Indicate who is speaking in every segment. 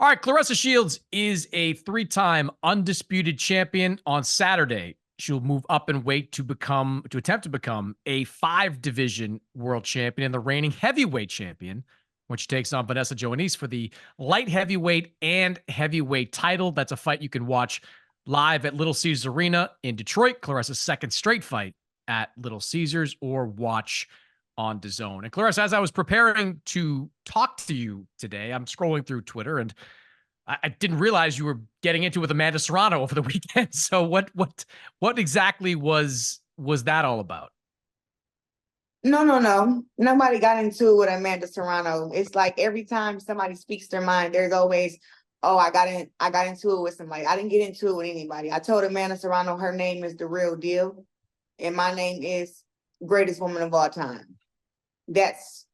Speaker 1: All right, Claressa Shields is a three-time undisputed champion. On Saturday, she'll move up in weight to attempt to become a 5-division world champion and the reigning heavyweight champion when she takes on Vanessa Joannis for the light heavyweight and heavyweight title. That's a fight you can watch live at Little Caesars Arena in Detroit, Claressa's second straight fight at Little Caesars, or watch on DAZN. And Claressa, as I was preparing to talk to you today, I'm scrolling through Twitter and I didn't realize you were getting into it with Amanda Serrano over the weekend. So what exactly was that all about?
Speaker 2: No. Nobody got into it with Amanda Serrano. It's like every time somebody speaks their mind, there's always, oh, I got into it with somebody. I didn't get into it with anybody. I told Amanda Serrano her name is the real deal, and my name is greatest woman of all time. That's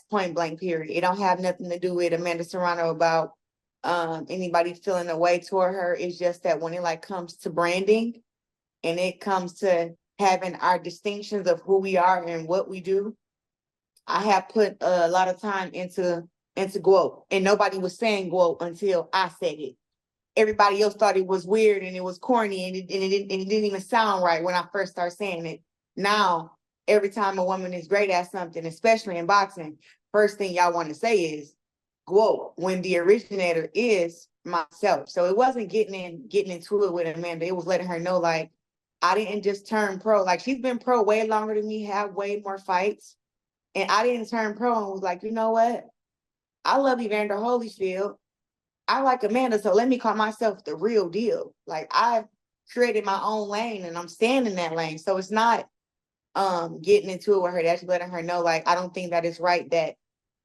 Speaker 2: point blank, period. It don't have nothing to do with Amanda Serrano about anybody feeling a way toward her. It's just that when it comes to branding and it comes to having our distinctions of who we are and what we do, I have put a lot of time into GWOAT, and nobody was saying GWOAT until I said it. Everybody else thought it was weird and it was corny and it didn't even sound right when I first started saying it. Now, every time a woman is great at something, especially in boxing, first thing y'all want to say is GWOAT, when the originator is myself. So it wasn't getting into it with Amanda. It was letting her know, like, I didn't just turn pro. Like, she's been pro way longer than me, have way more fights. And I didn't turn pro and was like, you know what? I love Evander Holyfield. I like Amanda, so let me call myself the real deal. Like, I created my own lane and I'm staying in that lane. So it's not getting into it with her. That's letting her know, like, I don't think that it's right that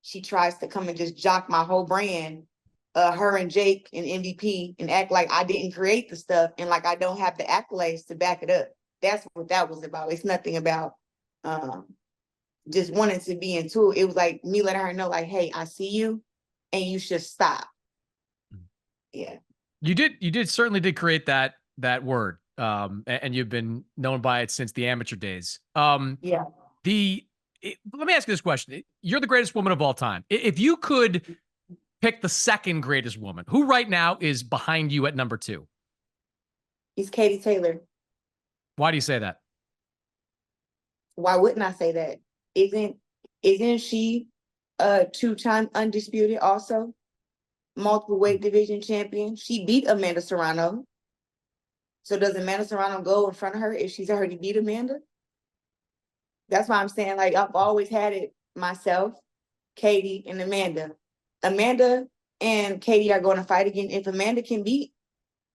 Speaker 2: she tries to come and just jock my whole brand, her and Jake and MVP, and act like I didn't create the stuff and like I don't have the accolades to back it up. That's what that was about. It's nothing about just wanting to be into it. It was like me letting her know, like, hey, I see you and you should stop. Yeah.
Speaker 1: You certainly did create that word. And you've been known by it since the amateur days.
Speaker 2: Yeah.
Speaker 1: Let me ask you this question. You're the greatest woman of all time. If you could pick the second greatest woman, who right now is behind you at number 2?
Speaker 2: It's Katie Taylor.
Speaker 1: Why do you say that?
Speaker 2: Why wouldn't I say that? Isn't she a 2-time undisputed also? Multiple weight division champion. She beat Amanda Serrano. So does Amanda Serrano go in front of her if she's already beat Amanda? That's why I'm saying, like, I've always had it myself, Katie, and Amanda. Amanda and Katie are going to fight again. If Amanda can beat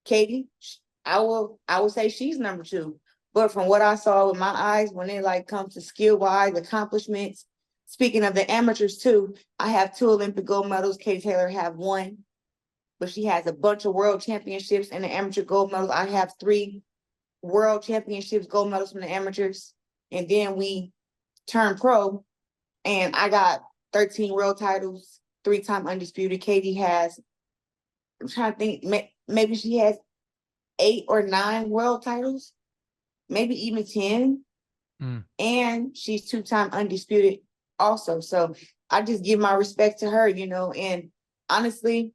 Speaker 2: Katie, I will say she's number 2. But from what I saw with my eyes, when it comes to skill-wise, accomplishments, speaking of the amateurs too, I have 2 Olympic gold medals. Katie Taylor have 1, but she has a bunch of world championships and the amateur gold medals. I have 3 world championships gold medals from the amateurs. And then we turned pro, and I got 13 world titles, 3-time undisputed. Katie has, I'm trying to think, maybe she has 8 or 9 world titles, maybe even 10. And she's 2-time undisputed also. So I just give my respect to her, and honestly,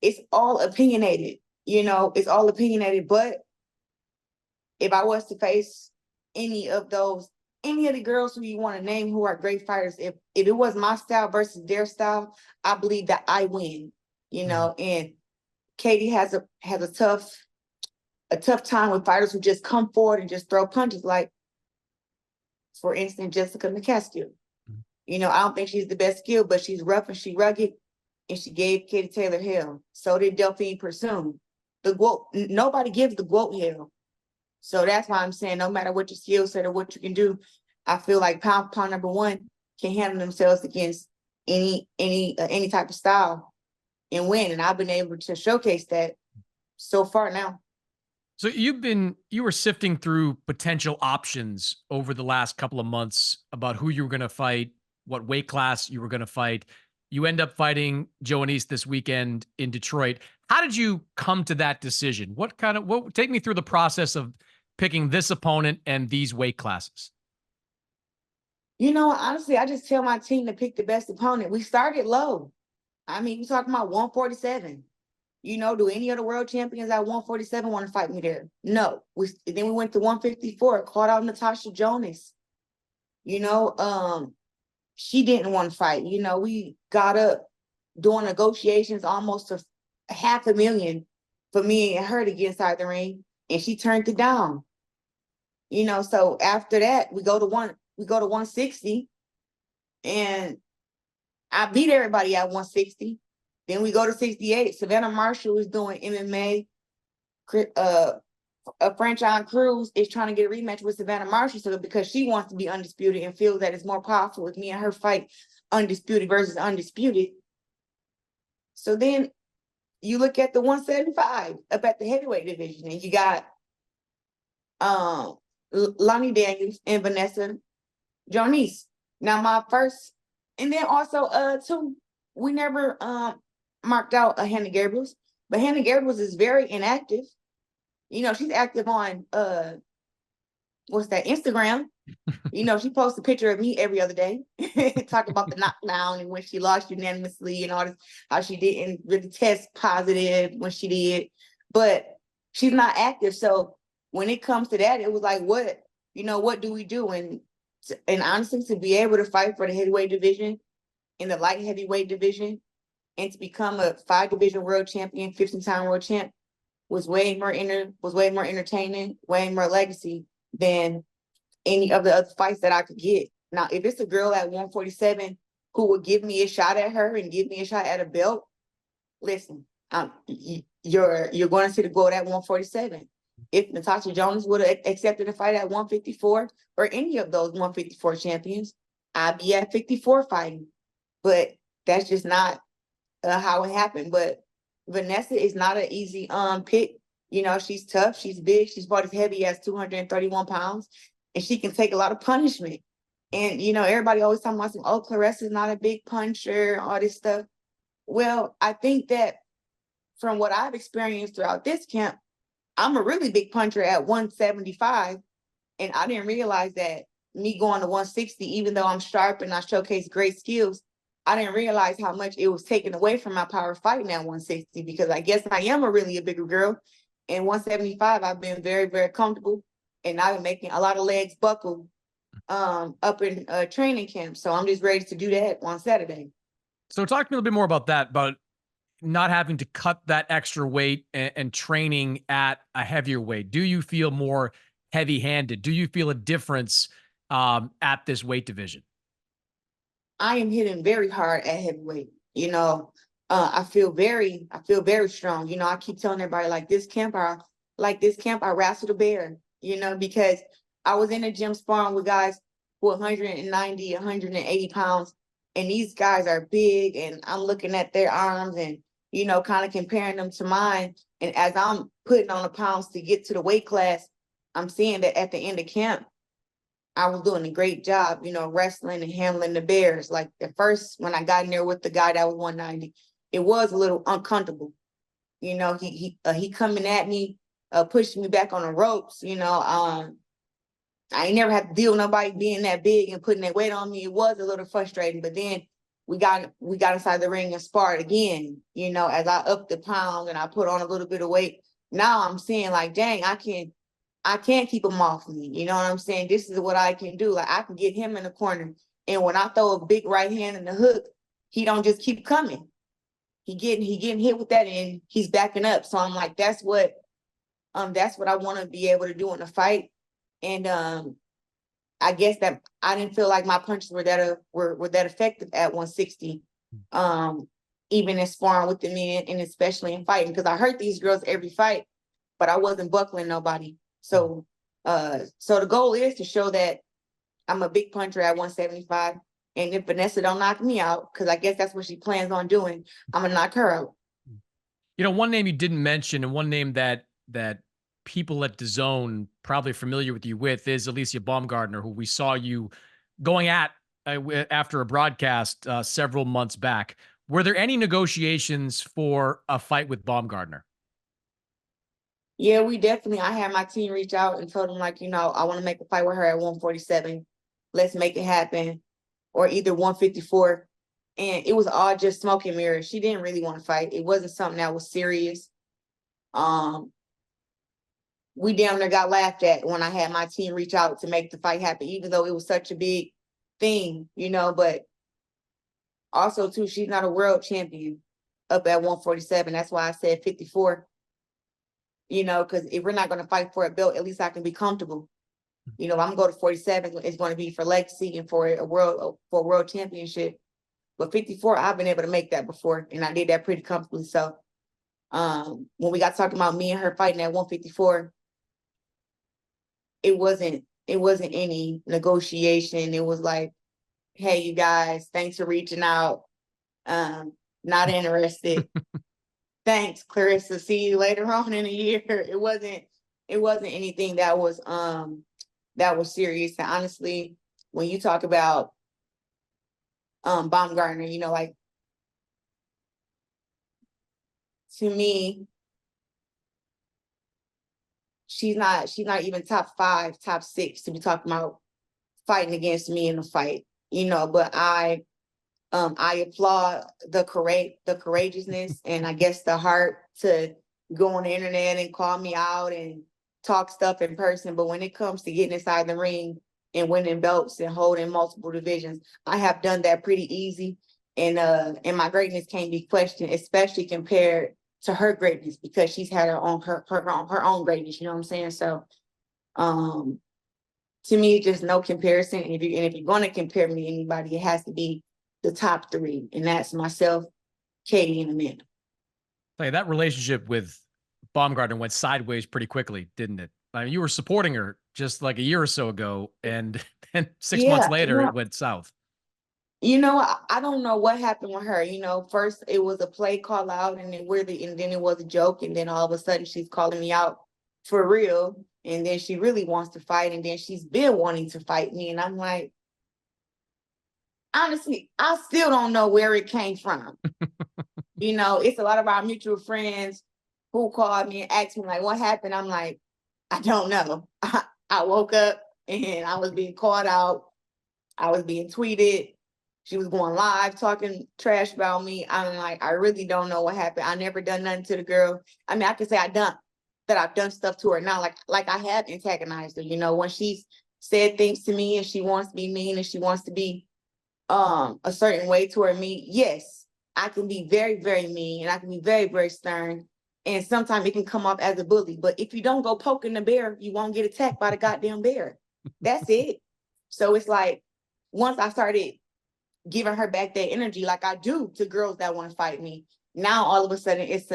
Speaker 2: it's all opinionated, it's all opinionated. But if I was to face any of the girls who you want to name who are great fighters, if it was my style versus their style, I believe that I win, and Katie has a tough time with fighters who just come forward and just throw punches. Like, for instance, Jessica McCaskill. I don't think she's the best skill, but she's rough and she's rugged, and she gave Katie Taylor hell. So did Delphine Pursoon. Nobody gives the GWOAT hell. So that's why I'm saying, no matter what your skill set or what you can do, I feel like pound for pound number 1 can handle themselves against any type of style and win. And I've been able to showcase that so far now.
Speaker 1: So you were sifting through potential options over the last couple of months about who you were going to fight, what weight class you were going to fight. You end up fighting Joannis this weekend in Detroit. How did you come to that decision? Take me through the process of picking this opponent and these weight classes?
Speaker 2: Honestly, I just tell my team to pick the best opponent. We started low. I mean, you talking about 147. You know, do any of the world champions at 147 want to fight me there? No. Then we went to 154, called out Natasha Jonas. You know, she didn't want to fight. You know, we got up doing negotiations almost to $500,000 for me and her to get inside the ring, and she turned it down. You know, so after that, we go to 160, and I beat everybody at 160. Then we go to 68. Savannah Marshall is doing MMA. Franchise Cruz is trying to get a rematch with Savannah Marshall because she wants to be undisputed and feels that it's more powerful with me and her fight undisputed versus undisputed. So then you look at the 175 up at the heavyweight division, and you got Lonnie Daniels and Vanessa Jones. Now my first, and then also too, we never marked out Hannah Gabriels, but Hannah Gabriels is very inactive. You know, she's active on what's that, Instagram. You know, she posts a picture of me every other day, talk about the knockdown and when she lost unanimously and all this, how she didn't really test positive when she did, but she's not active. So when it comes to that, it was like, what do we do? And honestly, to be able to fight for the heavyweight division in the light heavyweight division and to become a 5-division world champion, 15-time world champ was way more entertaining, way more legacy than any of the other fights that I could get. Now, if it's a girl at 147 who would give me a shot at her and give me a shot at a belt, listen, you're going to see the GWOAT at 147. If Natasha Jonas would have accepted a fight at 154 or any of those 154 champions, I'd be at 54 fighting. But that's just not how it happened. But Vanessa is not an easy pick. You know, she's tough, she's big, she's about as heavy as 231 pounds, and she can take a lot of punishment. And, you know, everybody always talking about, oh, Claressa's not a big puncher, all this stuff. Well, I think that from what I've experienced throughout this camp, I'm a really big puncher at 175. And I didn't realize that me going to 160, even though I'm sharp and I showcase great skills, I didn't realize how much it was taken away from my power fighting at 160, because I guess I am a bigger girl. And 175, I've been very, very comfortable. And I've been making a lot of legs buckle up in training camp. So I'm just ready to do that on Saturday.
Speaker 1: So talk to me a little bit more about that, about not having to cut that extra weight and training at a heavier weight. Do you feel more heavy-handed? Do you feel a difference at this weight division?
Speaker 2: I am hitting very hard at heavyweight. You know, I feel very strong. You know, I keep telling everybody like this camp, I wrestled a bear, you know, because I was in the gym sparring with guys who are 190, 180 pounds, and these guys are big, and I'm looking at their arms and, you know, kind of comparing them to mine. And as I'm putting on the pounds to get to the weight class, I'm seeing that at the end of camp, I was doing a great job, you know, wrestling and handling the bears. Like at first, when I got in there with the guy that was 190, it was a little uncomfortable. You know, he coming at me, pushing me back on the ropes. You know, I ain't never had to deal with nobody being that big and putting that weight on me. It was a little frustrating, but then we got inside the ring and sparred again. You know, as I upped the pound and I put on a little bit of weight. Now I'm seeing like, dang, I can't keep him off me. You know what I'm saying? This is what I can do. Like I can get him in the corner. And when I throw a big right hand in the hook, he don't just keep coming. He getting hit with that and he's backing up. So I'm like, that's what I want to be able to do in a fight. And I guess that I didn't feel like my punches were that effective at 160. Even in sparring with the men and especially in fighting, because I hurt these girls every fight, but I wasn't buckling nobody. So the goal is to show that I'm a big puncher at 175. And if Vanessa don't knock me out, because I guess that's what she plans on doing, I'm gonna knock her out.
Speaker 1: You know, one name you didn't mention, and one name that people at DAZN probably familiar with you with, is Alicia Baumgardner, who we saw you going at after a broadcast several months back. Were there any negotiations for a fight with Baumgardner?
Speaker 2: Yeah, I had my team reach out and told them, like, you know, I want to make a fight with her at 147. Let's make it happen. Or either 154. And it was all just smoke and mirrors. She didn't really want to fight. It wasn't something that was serious. We damn near got laughed at when I had my team reach out to make the fight happen, even though it was such a big thing, you know. But also, too, she's not a world champion up at 147. That's why I said 54, you know, because if we're not going to fight for a belt, at least I can be comfortable. You know, I'm going to go to 47. It's going to be for legacy and for a world championship. But 54, I've been able to make that before, and I did that pretty comfortably. So when we got talking about me and her fighting at 154, it wasn't any negotiation. It was like, hey, you guys, thanks for reaching out. Not interested. Thanks, Claressa. See you later on in the year. It wasn't anything that was serious. And honestly, when you talk about Baumgardner, you know, like, to me, she's not even top 5, top 6 to be talking about fighting against me in a fight, you know. But I applaud the courageousness and I guess the heart to go on the internet and call me out and talk stuff in person. But when it comes to getting inside the ring and winning belts and holding multiple divisions, I have done that pretty easy. And my greatness can't be questioned, especially compared to her greatness, because she's had her own greatness. You know what I'm saying? So, to me, just no comparison. And if you're going to compare me to anybody, it has to be the top 3, and that's myself, Katie, and Amanda.
Speaker 1: Like, that relationship with Baumgardner went sideways pretty quickly, didn't it? I mean, you were supporting her just like a year or so ago, and then 6 months later, it went south.
Speaker 2: You know, I don't know what happened with her. You know, first it was a play call out, and then it was a joke, and then all of a sudden she's calling me out for real, and then she really wants to fight, and then she's been wanting to fight me, and I'm like, honestly, I still don't know where it came from. You know, it's a lot of our mutual friends who called me and asked me, like, what happened? I'm like, I don't know. I woke up and I was being called out. I was being tweeted. She was going live talking trash about me. I'm like, I really don't know what happened. I never done nothing to the girl. I mean, I can say I've done stuff to her now, like I have antagonized her. You know, when she's said things to me and she wants to be mean and she wants to be a certain way toward me, yes, I can be very, very mean, and I can be very, very stern. And sometimes it can come off as a bully. But if you don't go poking the bear, you won't get attacked by the goddamn bear. That's it. So it's like, once I started giving her back that energy like I do to girls that want to fight me, now all of a sudden it's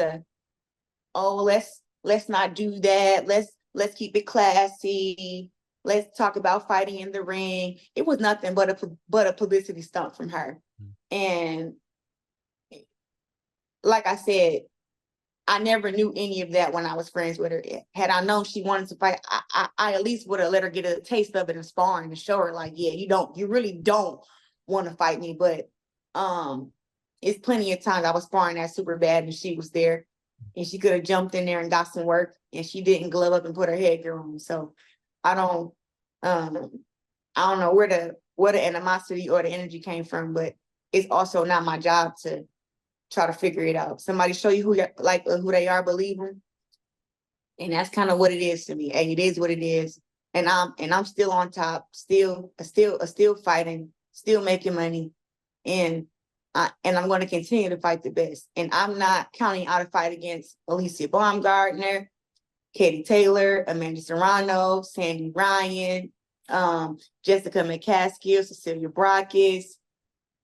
Speaker 2: let's not do that. Let's keep it classy. Let's talk about fighting in the ring. It was nothing but a publicity stunt from her. And like I said, I never knew any of that when I was friends with her. Had I known she wanted to fight, I at least would have let her get a taste of it in sparring to show her, like, yeah, you really don't want to fight me. But it's plenty of times I was sparring that super bad and she was there, and she could have jumped in there and got some work, and she didn't glove up and put her headgear on. So I don't know where the animosity or the energy came from, but it's also not my job to try to figure it out. Somebody show you who they are, believe them. And that's kind of what it is to me. And it is what it is. And I'm still on top, still fighting, still making money. And I'm going to continue to fight the best. And I'm not counting out a fight against Alicia Baumgardner, Katie Taylor, Amanda Serrano, Sandy Ryan, Jessica McCaskill, Cecilia Brockis,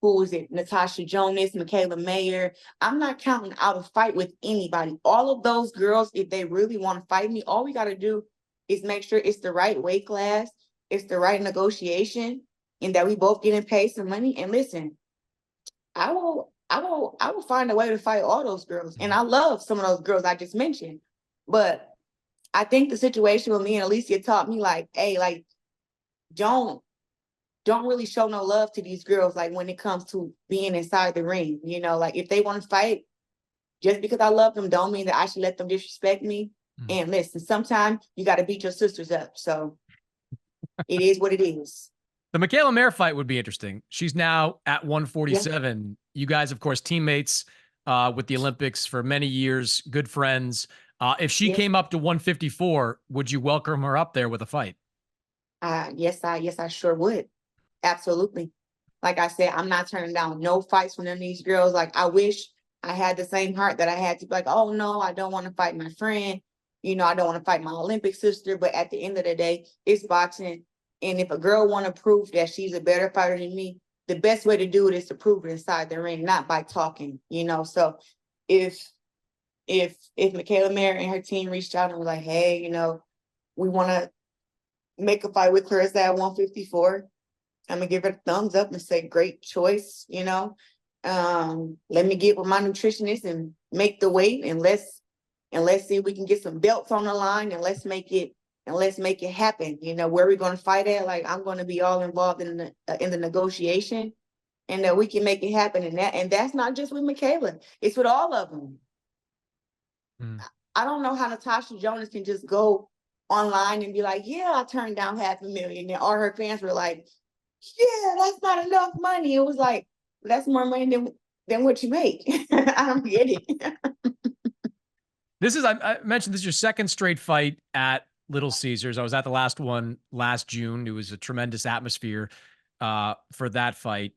Speaker 2: who is it? Natasha Jonas, Michaela Mayer. I'm not counting out a fight with anybody. All of those girls, if they really want to fight me, all we got to do is make sure it's the right weight class, it's the right negotiation, and that we both getting paid some money. And listen, I will find a way to fight all those girls. And I love some of those girls I just mentioned. But I think the situation with me and Alicia taught me, like, hey, like, don't really show no love to these girls, like, when it comes to being inside the ring. You know, like, if they want to fight, just because I love them don't mean that I should let them disrespect me. And listen, sometimes you got to beat your sisters up. So it is what it is.
Speaker 1: The Michaela Mayer fight would be interesting. She's now at 147. You guys, of course, teammates with the Olympics for many years, good friends. If she
Speaker 2: Yes.
Speaker 1: came up to 154, would you welcome her up there with a fight?
Speaker 2: Yes, I sure would. Absolutely. Like I said, I'm not turning down no fights from none of these girls. Like, I wish I had the same heart that I had to be like, oh no, I don't want to fight my friend. I don't want to fight my Olympic sister. But at the end of the day, it's boxing. And if a girl want to prove that she's a better fighter than me, the best way to do it is to prove it inside the ring, not by talking. So if Michaela Mayer and her team reached out and were like, hey, we want to make a fight with Claressa at 154, I'm gonna give it a thumbs up and say, great choice. Let me get with my nutritionist and make the weight, and let's see if we can get some belts on the line, and let's make it happen. Where we're gonna fight at, like, I'm gonna be all involved in the negotiation, and that we can make it happen. And that's not just with Michaela, it's with all of them. I don't know how Natasha Jonas can just go online and be like, yeah, I turned down $500,000. And all her fans were like, yeah, that's not enough money. It was like, that's more money than what you make. I don't get it.
Speaker 1: I mentioned this is your second straight fight at Little Caesars. I was at the last one last June. It was a tremendous atmosphere for that fight.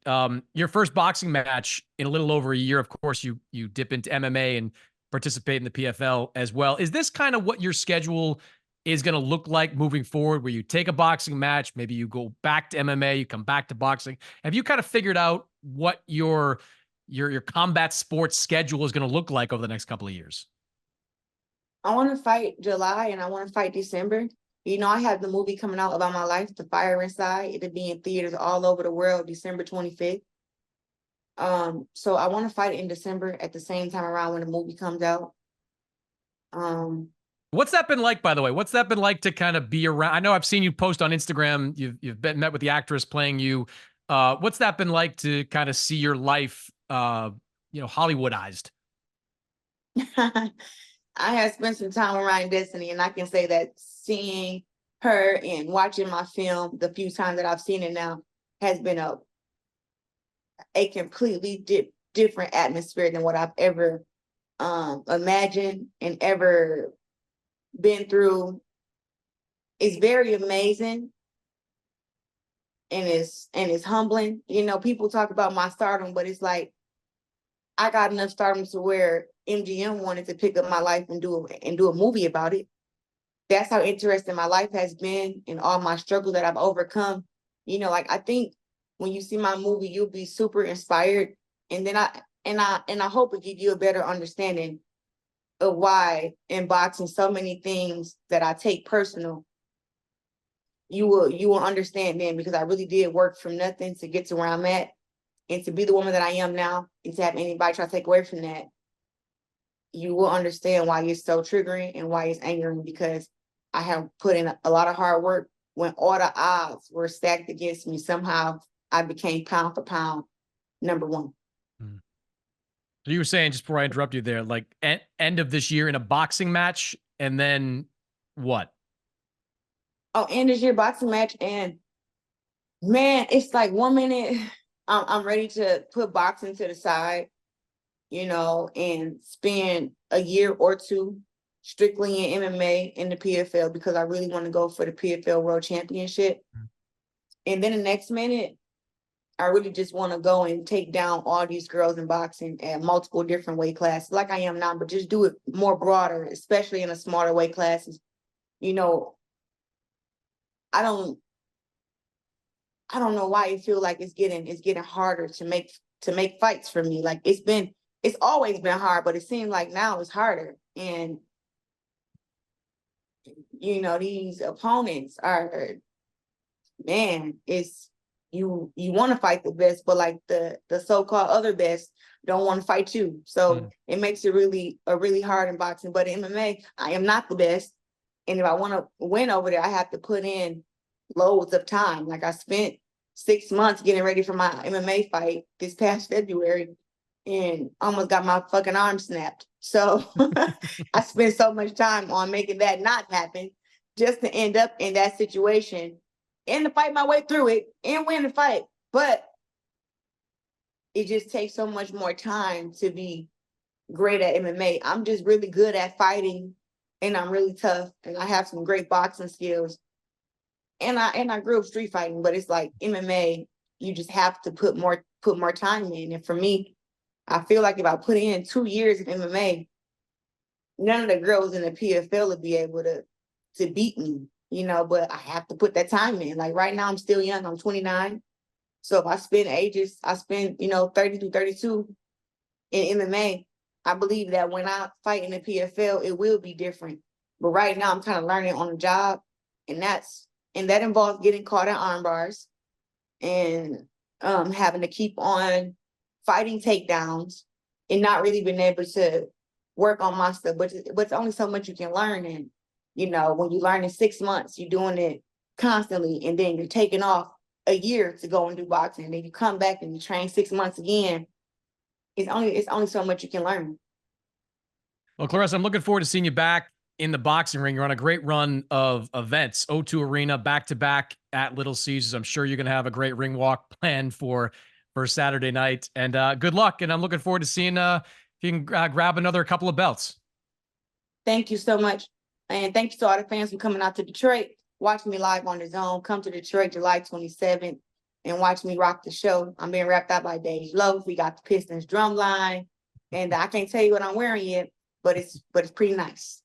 Speaker 1: Your first boxing match in a little over a year. Of course, you dip into MMA and participate in the PFL as well. Is this kind of what your schedule is going to look like moving forward, where you take a boxing match, maybe you go back to MMA, you come back to boxing? Have you kind of figured out what your combat sports schedule is going to look like over the next couple of years?
Speaker 2: I want to fight July and I want to fight December. I have the movie coming out about my life, The Fire Inside. It'll be in theaters all over the world, December 25th. So I want to fight in December at the same time around when the movie comes out.
Speaker 1: What's that been like, by the way? What's that been like to kind of be around? I know I've seen you post on Instagram. You've met with the actress playing you. What's that been like to kind of see your life, Hollywoodized?
Speaker 2: I have spent some time around Destiny, and I can say that seeing her and watching my film the few times that I've seen it now has been a completely different atmosphere than what I've ever imagined and ever been through. It's very amazing, and it's humbling. People talk about my stardom, but it's like I got enough stardom to where MGM wanted to pick up my life and do a movie about it. That's how interesting my life has been and all my struggle that I've overcome. Like, I think when you see my movie, you'll be super inspired, and then I hope it give you a better understanding of why in boxing so many things that I take personal. You will understand then, because I really did work from nothing to get to where I'm at, and to be the woman that I am now, and to have anybody try to take away from that. You will understand why it's so triggering and why it's angering, because I have put in a lot of hard work. When all the odds were stacked against me, somehow I became pound for pound number one.
Speaker 1: So you were saying, just before I interrupt you there, like end of this year in a boxing match, and then what?
Speaker 2: Oh, end this year boxing match, and man, it's like 1 minute I'm ready to put boxing to the side, and spend a year or two strictly in MMA in the PFL, because I really want to go for the PFL World Championship. And then the next minute, I really just want to go and take down all these girls in boxing at multiple different weight classes, like I am now, but just do it more broader, especially in the smaller weight classes. I don't know why it feel like it's getting harder to make fights for me. Like, it's always been hard, but it seems like now it's harder. And these opponents are, man, it's you want to fight the best, but like the so-called other best don't want to fight you. So it makes it really hard in boxing. But in MMA, I am not the best. And if I want to win over there, I have to put in loads of time. Like, I spent 6 months getting ready for my MMA fight this past February, and almost got my fucking arm snapped. So I spent so much time on making that not happen, just to end up in that situation and to fight my way through it and win the fight. But it just takes so much more time to be great at MMA. I'm just really good at fighting, and I'm really tough, and I have some great boxing skills. And I grew up street fighting, but it's like MMA, you just have to put more time in. And for me, I feel like if I put in 2 years of MMA, none of the girls in the PFL would be able to beat me, but I have to put that time in. Like right now, I'm still young, I'm 29. So if I spend 30 to 32 in MMA, I believe that when I fight in the PFL, it will be different. But right now, I'm kind of learning on the job, and that involves getting caught in arm bars and having to keep on fighting takedowns and not really being able to work on my stuff. But it's only so much you can learn. And when you learn in 6 months, you're doing it constantly, and then you're taking off a year to go and do boxing, and then you come back and you train 6 months again. It's only so much you can learn.
Speaker 1: Well, Claressa, I'm looking forward to seeing you back in the boxing ring. You're on a great run of events, O2 Arena, back-to-back at Little Caesars. I'm sure you're going to have a great ring walk planned for Saturday night. And good luck. And I'm looking forward to seeing if you can grab another couple of belts.
Speaker 2: Thank you so much. And thank you to all the fans for coming out to Detroit. Watch me live on the Zone. Come to Detroit July 27th and watch me rock the show. I'm being wrapped out by Dave Loaf. We got the Pistons drum line. And I can't tell you what I'm wearing yet, but it's pretty nice.